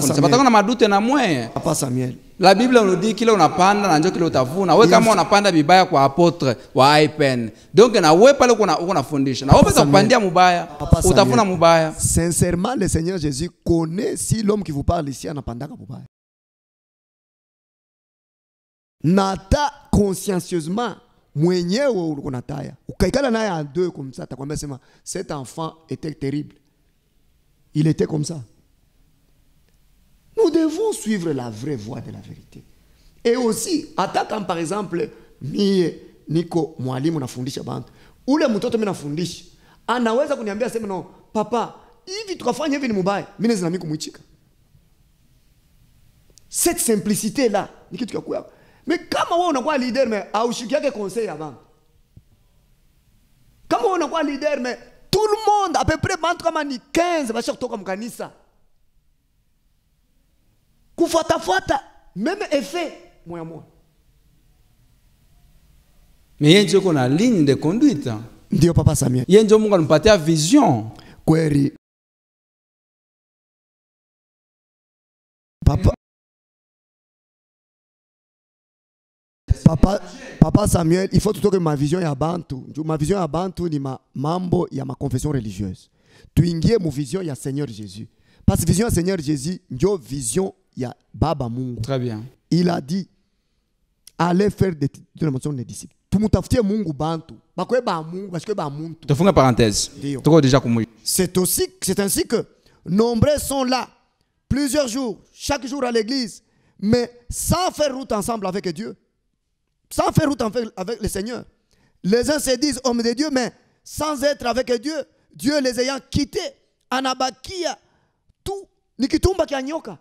fundisha. Batako na madute na mwe.
Papa Samuel.
La Bible nous dit kile unapanda na ndio kile utavuna. Wewe kama unapanda vibaya kwa apôtre wa ipen. Donc na wewe pale uko nafundisha. Na wewe pesa kupandia mubaya, utavuna mubaya.
Sincèrement, le Seigneur Jésus connaît si l'homme qui vous parle ici anapandaka mubaya. Nata consciencieusement mwenyewe uko nataya. Ukaikala naye en deux comme ça, takwambia sema cet enfant était terrible. Il était comme ça. Nous devons suivre la vraie voie de la vérité. Et aussi, attaquant par exemple, niko mwalimu nafundisha bantu. Ule mtoto mimi nafundisha, anaweza kuniambia sema no, papa, hivi tukafanya hivi ni mubaya. Mimi naweza nami kumwichika. Cette simplicité là, ni kitu cha kuya. Mais kama wewe unakuwa leader mais aushikiake conseil ya bantu. Kama wewe unakuwa leader mais tout le monde à peu près bantu kama ni 15 basha kutoka mkanisa. Kufuata même effet moya moya.
Mais yeye ndio kuna ligne de conduite.
Ndio Papa Samuel.
Yeye ndio Mungu anampatia vision.
Kweli. Papa Samuel, il faut tout que ma vision ya bantu. Ma vision ya bantu ni mambo ya ma confession religieuse. Tuingie mu vision ya Seigneur Jésus. Parce que vision ya Seigneur Jésus, ndio vision ya Baba Mungu.
Très bien.
Il a dit allez faire des dénominations des disciples. Tumutafutie Mungu bantu. Bakwe ba Mungu, parce que ba muntu.
Tufunge parenthèse. Tuko déjà kumui.
C'est ainsi que nombreux sont là plusieurs jours, chaque jour à l'église, mais sans faire route ensemble avec Dieu. Sans faire route avec le Seigneur. Les uns se disent hommes de Dieu, mais sans être avec Dieu, Dieu les ayant quittés, anabakia, tout, nikitumba kianyoka.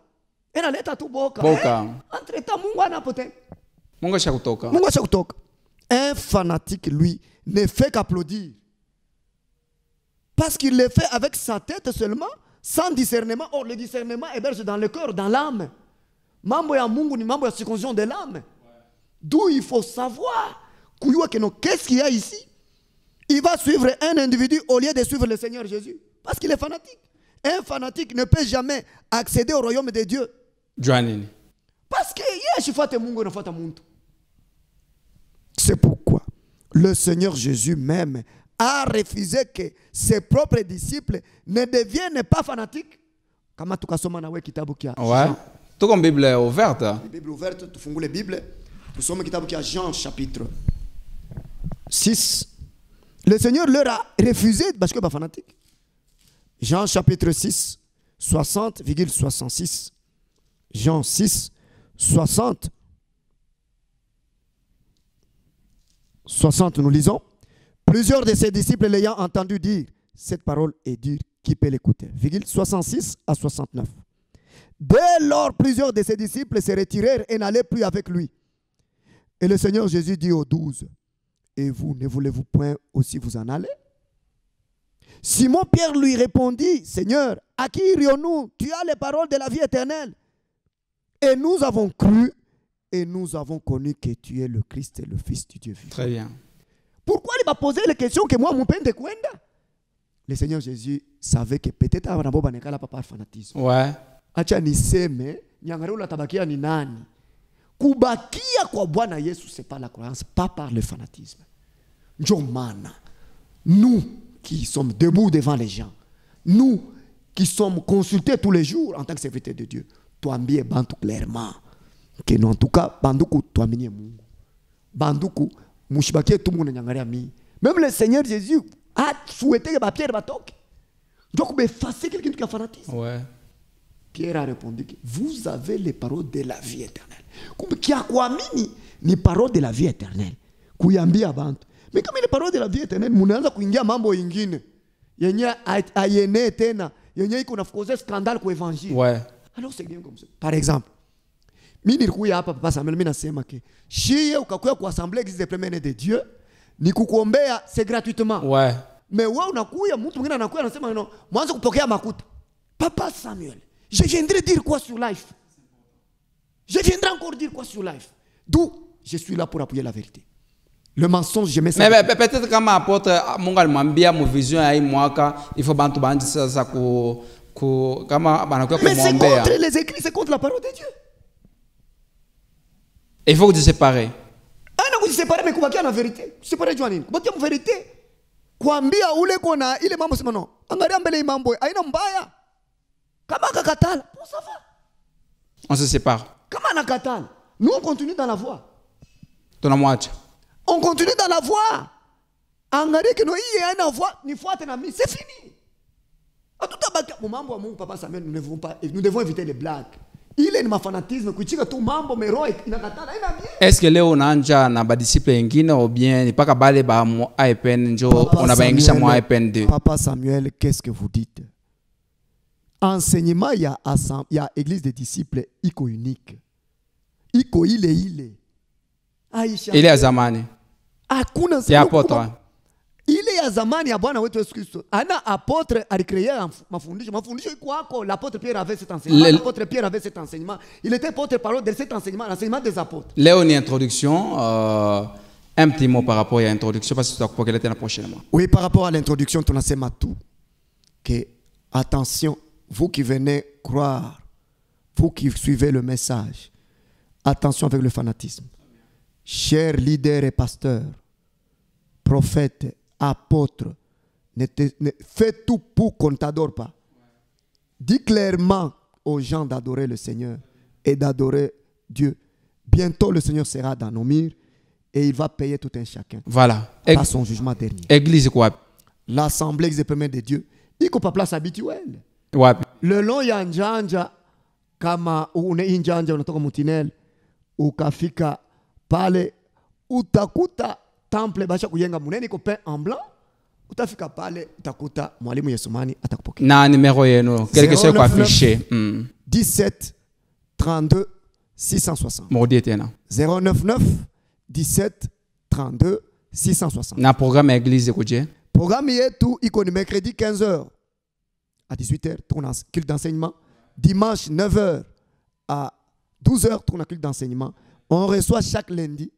Inaleta tu boka. Entre-temps, Mungu anapote.
Mungu ashakutoka.
Mungu ashakutoka. Un fanatique, lui, ne fait qu'applaudir. Parce qu'il le fait avec sa tête seulement, sans discernement. Or, le discernement héberge dans le cœur, dans l'âme. Mambo ya Mungu ni mambo ya circoncision de l'âme. D'où il faut savoir qu'est-ce qu'il y a ici. Il va suivre un individu au lieu de suivre le Seigneur Jésus. Parce qu'il est fanatique. Un fanatique ne peut jamais accéder au royaume de Dieu. Parce que c'est pourquoi le Seigneur Jésus même a refusé que ses propres disciples ne deviennent pas fanatiques.
Ouais. Tout comme Bible est ouverte.
La Bible ouverte, tu fous la Bible. Nous sommes à Jean chapitre 6. Le Seigneur leur a refusé parce que pas fanatique. Jean chapitre 6, 60,66. Jean 6, 60. 60, nous lisons. Plusieurs de ses disciples l'ayant entendu dire, cette parole est dure, qui peut l'écouter? 66 à 69. Dès lors, plusieurs de ses disciples se retirèrent et n'allaient plus avec lui. Et le Seigneur Jésus dit aux 12, et vous, ne voulez-vous point aussi vous en aller? Simon-Pierre lui répondit, Seigneur, à qui irions-nous? Tu as les paroles de la vie éternelle. Et nous avons cru et nous avons connu que tu es le Christ et le Fils du Dieu vivant.
Très bien.
Pourquoi il m'a posé les questions que moi, mon père de Kwenda? Le Seigneur Jésus savait que peut-être avant de pas fanatisme.
Ouais.
Acha niseme, nyangarula tabakia ni nani? Kubakia kwa Bwana Yesu, c'est pas la croyance, pas par le fanatisme. Njomana, nous qui sommes debout devant les gens, nous qui sommes consultés tous les jours en tant que serviteurs de Dieu, tuambie bantu clairement que non, en tout cas, banduku tuaminie Mungu. Banduku mushibakie tout monde nyangaria mi. Même le Seigneur Jésus a souhaité que Pierre batoke. Donc, mais effacer quelqu'un qui a fanatisme.
Ouais.
Pierre a répondu que vous avez les paroles de la vie éternelle. Qui a quoi mini ni paroles de la vie éternelle. Kuyambia bantu. Mais comme les paroles de la vie éternelle, munaanza kuingia mambo ingine. Yenye ayene tena, yenye iko nafukoze scandale kwa évangile.
Ouais.
Alors c'est bien comme ça. Par exemple, mimi nilikuya hapa papa Samuel, mimi nasema ke shie ukakuya kwa assemblée église des premiers de Dieu, ni kukuombea c'est gratuitement.
Ouais.
Mais wewe unakuya mtu mwingine anakuya anasema no, mwanzo kupokea makuta. Papa Samuel, je viendrai dire quoi sur life? Je viendrai encore dire quoi sur life? D'où je suis là pour appuyer la vérité. Le mensonge, je mets ça.
Mais peut-être comme apôtre Mungu alimwambia mu vision ya hii mwaka il faut bantu banji sasa kama banakuwa
mais c'est
kumwombea.
contre les écrits, c'est contre la parole de Dieu.
Il faut que tu sépares.
Ana kujiseparer mais kubakia na vérité. Séparer jua nini? Kubakia mu vérité. Kuambia ule kona ile mambo sema no. Angalia mbele mambo haina mbaya. Kama kakatala, bon ça va.
On se sépare.
Kama nakatala, nous on continue dans la voie.
Tunamwacha.
On continue dans la voie. Angalia que nous y a une voie, ni fuate na mi, c'est fini. A tout abaka mambo wa Mungu papa Samuel, nous devons éviter les blagues. Il est ma fanatisme kuchika tu mambo mero inakatala ina bien.
Est-ce que leo unaanja na ba disciple wengine ou bien ni paka bale ba mu IPN njo unabaingisha mu IPN 2?
Papa Samuel, qu'est-ce que vous dites? Enseignement, il y a église des disciples, iko unique. Iko ile. Aisha.
Il est à zamani.
Hakuna
ya apôtre.
Ile ya zamani ya Bwana wetu Yesu Kristo. Ana apôtre alicréé mafundisho. Mafundisho iko wako. L'apôtre Pierre avait cet enseignement. L'apôtre Pierre avait cet enseignement. Il était porte-parole de cet enseignement, l'enseignement des apôtres.
Léo, une introduction. Un petit mot par rapport à l'introduction parce que tu as pour qu'elle était la prochaine.
Oui, par rapport à l'introduction, tu as tout. Que attention, vous qui venez croire, vous qui suivez le message, attention avec le fanatisme. Chers leaders et pasteurs, prophètes, apôtres, fais tout pour qu'on ne t'adore pas. Dis clairement aux gens d'adorer le Seigneur et d'adorer Dieu. Bientôt le Seigneur sera dans nos murs et il va payer tout un chacun.
Voilà.
Par son jugement dernier.
Église quoi?
L'assemblée des premiers de Dieu. Il n'y a pas place habituelle.
Ouais.
Le long yanja kama une injanja unatoka Mutinel ukafika pale utakuta temple basha kujenga munene ko peint en blanc, utafika pale utakuta mwalimu Yesumani atakupokea.
Na numéro yenu quelque chose quoi affiché
17 32 660.
Modi tena
099 17 32 660.
Na programme église kuje.
Programme yetu iko ni mercredi 15h à 18h tourna culte d'enseignement, dimanche 9h à 12h tourna culte d'enseignement. On reçoit chaque lundi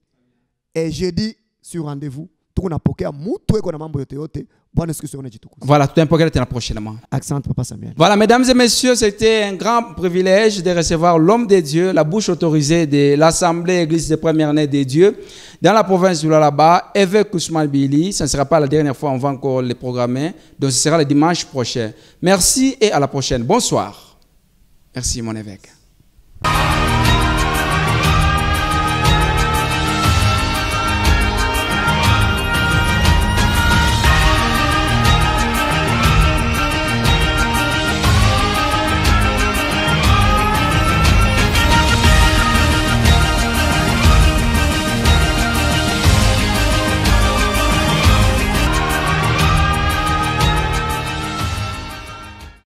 et jeudi sur rendez-vous. Tourna pokea mutu eko na mambo yote yote. Bonne discussion na jitukuza.
Voilà, tout un programme prochainement.
Accent Papa Samuel.
Voilà, mesdames et messieurs, c'était un grand privilège de recevoir l'homme de Dieu, la bouche autorisée de l'Assemblée Église de Première-Né de Dieu dans la province du Lualaba, évêque Ousmane Billy. Ce ne sera pas la dernière fois, on va encore le programmer. Donc ce sera le dimanche prochain. Merci et à la prochaine. Bonsoir. Merci mon évêque.